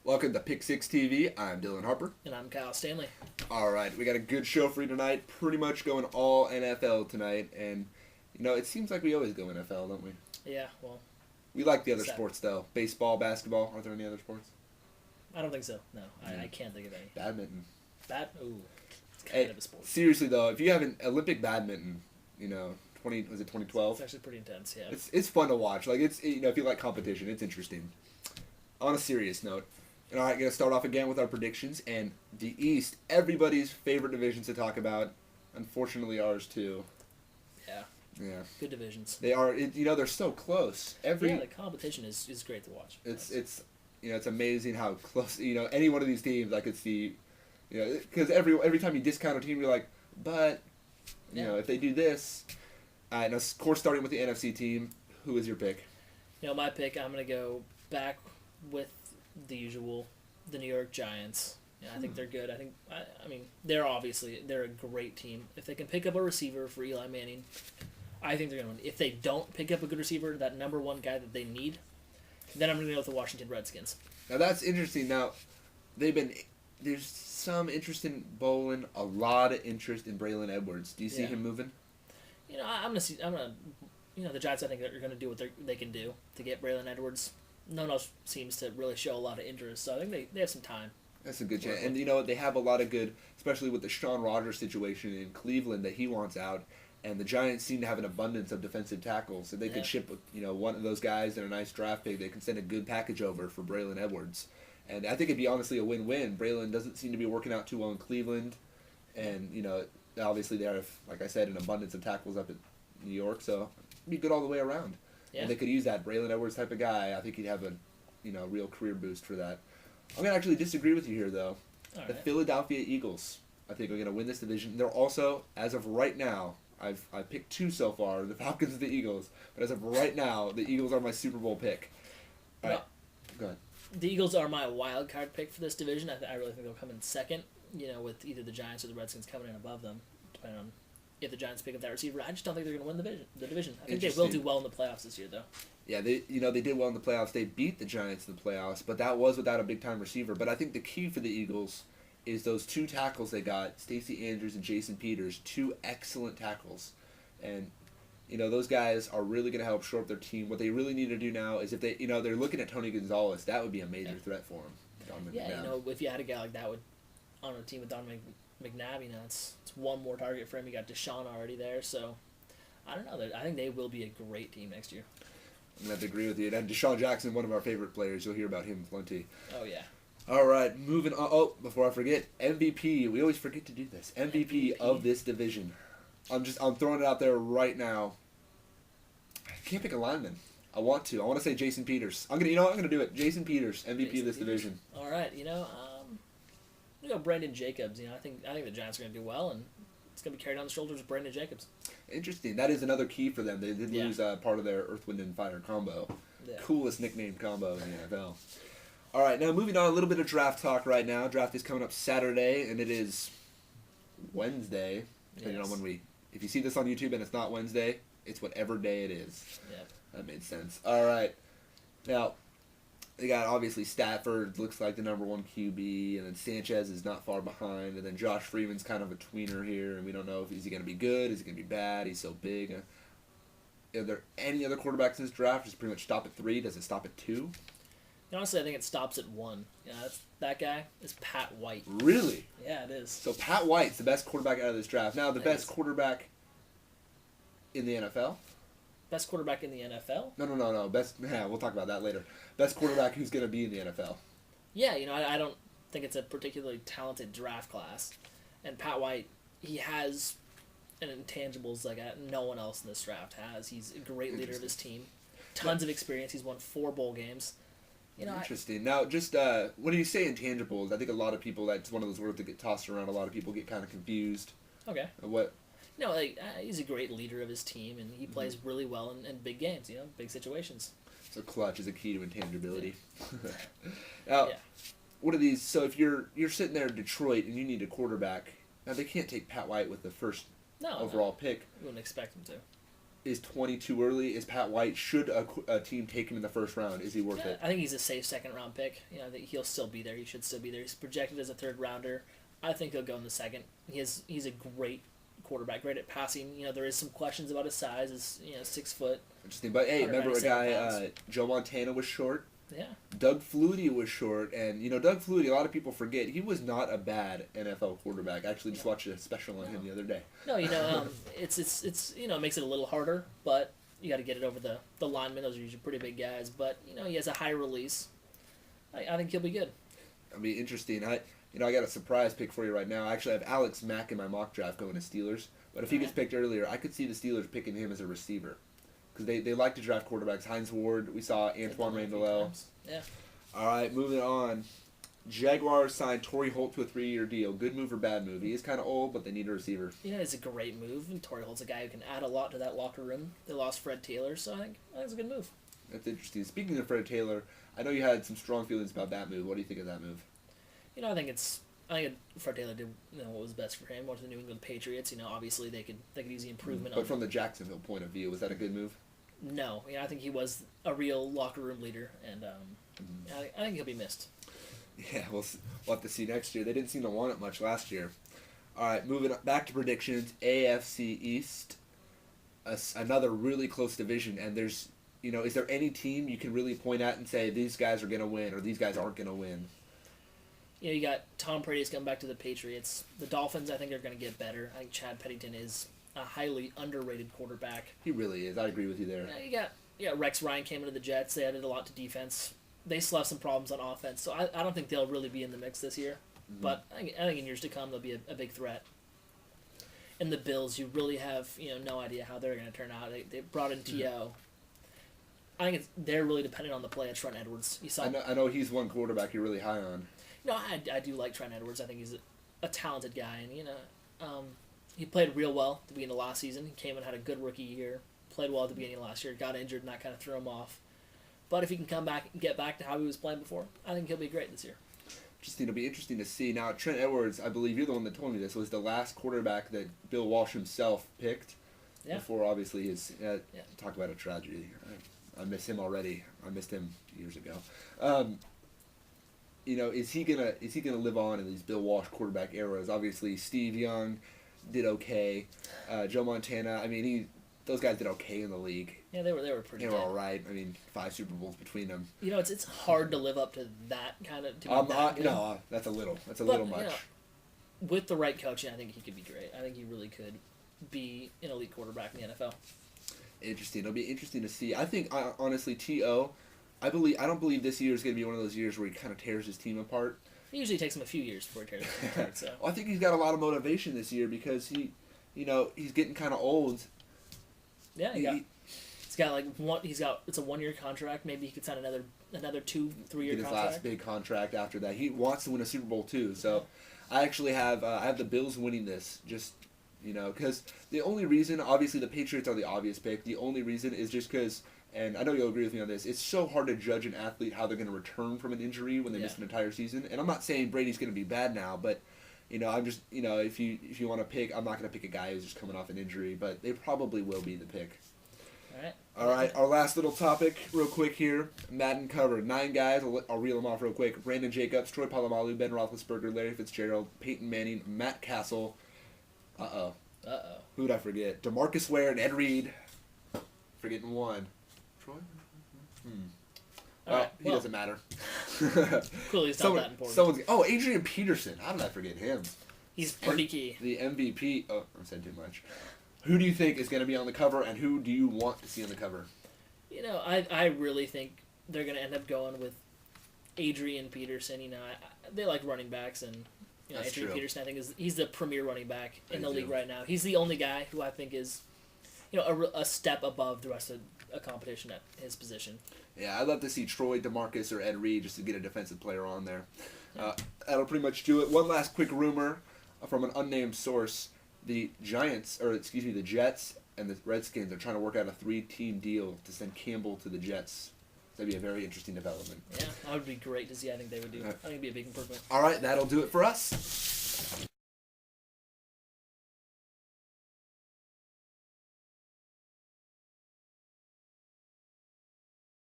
Welcome to Pick Six TV. I'm Dylan Harper. And I'm Kyle Stanley. All right, we got a good show for you tonight. Pretty much going all NFL tonight, and it seems like we always go NFL, don't we? Yeah, well, We like the other sports though. Baseball, basketball. Aren't there any other sports? I don't think so. No, I can't think of any. Badminton. It's kind of a sport. Seriously though, if you have an Olympic badminton, 2012? It's actually pretty intense. Yeah. It's fun to watch. Like if you like competition, it's interesting. On a serious note. And all right, going to start off again with our predictions. And the East, everybody's favorite divisions to talk about. Unfortunately, ours too. Yeah. Yeah. Good divisions. They are. They're so close. The competition is great to watch. It's amazing how close. Any one of these teams, I could see. Because every time you discount a team, you're like, but, if they do this, and of course, starting with the NFC team, who is your pick? My pick, I'm gonna go back with the usual, the New York Giants. Yeah, I think they're good. I mean, they're a great team. If they can pick up a receiver for Eli Manning, I think they're going to win. If they don't pick up a good receiver, that number one guy that they need, then I'm going to go with the Washington Redskins. Now, that's interesting. Now, there's some interest in Bolin, a lot of interest in Braylon Edwards. Do you see him moving? The Giants, I think, are going to do what they can do to get Braylon Edwards. No one else seems to really show a lot of interest, so I think they have some time. That's a good chance. And, they have a lot of good, especially with the Sean Rogers situation in Cleveland that he wants out. And the Giants seem to have an abundance of defensive tackles. So they could ship, one of those guys and a nice draft pick. They can send a good package over for Braylon Edwards. And I think it'd be honestly a win-win. Braylon doesn't seem to be working out too well in Cleveland. And, obviously they have, like I said, an abundance of tackles up in New York. So it'd be good all the way around. Yeah. And they could use that Braylon Edwards type of guy. I think he'd have a, real career boost for that. I'm going to actually disagree with you here, though. The Philadelphia Eagles, I think, are going to win this division. They're also, as of right now, I've picked two so far, the Falcons and the Eagles. But as of right now, the Eagles are my Super Bowl pick. All right. Go ahead. The Eagles are my wild card pick for this division. I really think they'll come in second, with either the Giants or the Redskins coming in above them, depending on if the Giants pick up that receiver. I just don't think they're going to win the division. I think they will do well in the playoffs this year, though. Yeah, they did well in the playoffs. They beat the Giants in the playoffs, but that was without a big-time receiver. But I think the key for the Eagles is those two tackles they got, Stacey Andrews and Jason Peters, two excellent tackles. And, those guys are really going to help shore up their team. What they really need to do now is if they, they're looking at Tony Gonzalez, that would be a major threat for him. If you had a guy like that on a team with Donovan McNabb, it's one more target for him. You got Deshaun already there, so I don't know. I think they will be a great team next year. I'm going to have to agree with you. And Deshaun Jackson, one of our favorite players. You'll hear about him plenty. Oh, yeah. All right, moving on. Oh, before I forget, MVP. We always forget to do this. MVP of this division. I'm throwing it out there right now. I can't pick a lineman. I want to. I want to say Jason Peters. I'm gonna do it. Jason Peters, MVP of this division. All right, I'm gonna go Brandon Jacobs. I think the Giants are gonna do well, and it's gonna be carried on the shoulders of Brandon Jacobs. Interesting. That is another key for them. They did lose part of their Earth, Wind, and Fire combo. Yeah. Coolest nicknamed combo in the NFL. All right, now moving on, a little bit of draft talk right now. Draft is coming up Saturday, and it is Wednesday. Depending on when if you see this on YouTube and it's not Wednesday, it's whatever day it is. Yeah. That made sense. All right. Now, they got obviously Stafford looks like the number one QB, and then Sanchez is not far behind, and then Josh Freeman's kind of a tweener here, and we don't know if is he going to be good, is he going to be bad? He's so big. Are there any other quarterbacks in this draft? Does it pretty much stop at 3? Does it stop at 2? Honestly, I think it stops at 1. That guy is Pat White. Really? Yeah, it is. So Pat White's the best quarterback out of this draft. Now, the best quarterback in the NFL? Best quarterback in the NFL? No. We'll talk about that later. Best quarterback who's going to be in the NFL. Yeah, I don't think it's a particularly talented draft class. And Pat White, he has an intangibles like no one else in this draft has. He's a great leader of his team. Tons of experience. He's won 4 bowl games. Interesting. Now, just when you say intangibles, I think a lot of people, that's one of those words that get tossed around. A lot of people get kind of confused. Okay. What? No, he's a great leader of his team, and he plays really well in big games, big situations. So clutch is a key to intangibility. Now, what are these? So if you're sitting there in Detroit and you need a quarterback, now they can't take Pat White with the first overall pick. You wouldn't expect him to. is 20 too early? Is Pat White, should a team take him in the first round? Is he worth Yeah, it? I think he's a safe second round pick. I think he'll still be there. He should still be there. He's projected as a third rounder. I think he'll go in the second. He's a great quarterback, great at passing. There is some questions about his size. Is 6 foot. Interesting. But hey, remember a 197 guy, pounds. Joe Montana was short. Yeah. Doug Flutie was short, and Doug Flutie, a lot of people forget he was not a bad NFL quarterback. I actually just watched a special on him the other day. No, it's it makes it a little harder, but you got to get it over the linemen. Those are usually pretty big guys, but he has a high release. I think he'll be good. It'll be interesting. I got a surprise pick for you right now. I actually have Alex Mack in my mock draft going to Steelers, but if he gets picked earlier, I could see the Steelers picking him as a receiver. Because they like to draft quarterbacks. Hines Ward, we saw Antoine Randall. Yeah. All right, moving on. Jaguars signed Torrey Holt to a 3-year deal. Good move or bad move? He is kind of old, but they need a receiver. It's a great move. And Torrey Holt's a guy who can add a lot to that locker room. They lost Fred Taylor, so I think it's a good move. That's interesting. Speaking of Fred Taylor, I know you had some strong feelings about that move. What do you think of that move? I think Fred Taylor did what was best for him. Went to the New England Patriots. Obviously they could use the improvement. But from the Jacksonville point of view, was that a good move? No, I think he was a real locker room leader, and I think he'll be missed. Yeah, we'll have to see next year. They didn't seem to want it much last year. All right, moving back to predictions. AFC East, another really close division, and there's, is there any team you can really point at and say these guys are going to win or these guys aren't going to win? You got Tom Brady's coming back to the Patriots. The Dolphins, I think, are going to get better. I think Chad Pennington is a highly underrated quarterback. He really is. I agree with you there. You got Rex Ryan came into the Jets. They added a lot to defense. They still have some problems on offense, so I don't think they'll really be in the mix this year. Mm-hmm. But I think in years to come they'll be a big threat. And the Bills, you really have no idea how they're going to turn out. They brought in T.O. I think they're really dependent on the play of Trent Edwards. I know he's one quarterback you're really high on. I do like Trent Edwards. I think he's a talented guy, and he played real well at the beginning of last season. He came and had a good rookie year. Played well at the beginning of last year. Got injured, and that kind of threw him off. But if he can come back and get back to how he was playing before, I think he'll be great this year. It'll be interesting to see. Now, Trent Edwards, I believe you're the one that told me this, was the last quarterback that Bill Walsh himself picked. Yeah. Before, obviously, his... Talk about a tragedy. I miss him already. I missed him years ago. Is he gonna live on in these Bill Walsh quarterback eras? Obviously, Steve Young did okay. Joe Montana, those guys did okay in the league. Yeah, they were pretty. They were all right. 5 Super Bowls between them. It's hard to live up to that kind of. No, that's a little much. With the right coaching, I think he could be great. I think he really could be an elite quarterback in the NFL. Interesting. It'll be interesting to see. I think honestly, T.O. I don't believe this year is going to be one of those years where he kind of tears his team apart. It usually takes him a few years before he tears it apart. So. Well, I think he's got a lot of motivation this year because he's getting kind of old. Yeah, it's a 1-year contract. Maybe he could sign another 2-3 year contract. His last big contract after that. He wants to win a Super Bowl too. So I actually have the Bills winning this. Just because the only reason, obviously, the Patriots are the obvious pick. The only reason is just because, and I know you'll agree with me on this, it's so hard to judge an athlete how they're going to return from an injury when they miss an entire season. And I'm not saying Brady's going to be bad now, but I'm just if you want to pick, I'm not going to pick a guy who's just coming off an injury, but they probably will be the pick. All right. Our last little topic, real quick here. Madden covered 9 guys. I'll reel them off real quick. Brandon Jacobs, Troy Polamalu, Ben Roethlisberger, Larry Fitzgerald, Peyton Manning, Matt Castle. Who'd I forget? DeMarcus Ware and Ed Reed. Forgetting one. Troy? He doesn't matter. Clearly, it's not that important. Adrian Peterson. How did I forget him? He's pretty key. The MVP. Oh, I said too much. Who do you think is going to be on the cover, and who do you want to see on the cover? I really think they're going to end up going with Adrian Peterson. They like running backs, and Adrian Peterson, I think, he's the premier running back in the league right now. He's the only guy who I think is, a step above the rest of a competition at his position. Yeah, I'd love to see Troy, DeMarcus, or Ed Reed just to get a defensive player on there. That'll pretty much do it. One last quick rumor from an unnamed source. The Jets and the Redskins are trying to work out a 3-team deal to send Campbell to the Jets. That'd be a very interesting development. Yeah, that would be great to see. I think they would do. I think it'd be a big improvement. All right, that'll do it for us.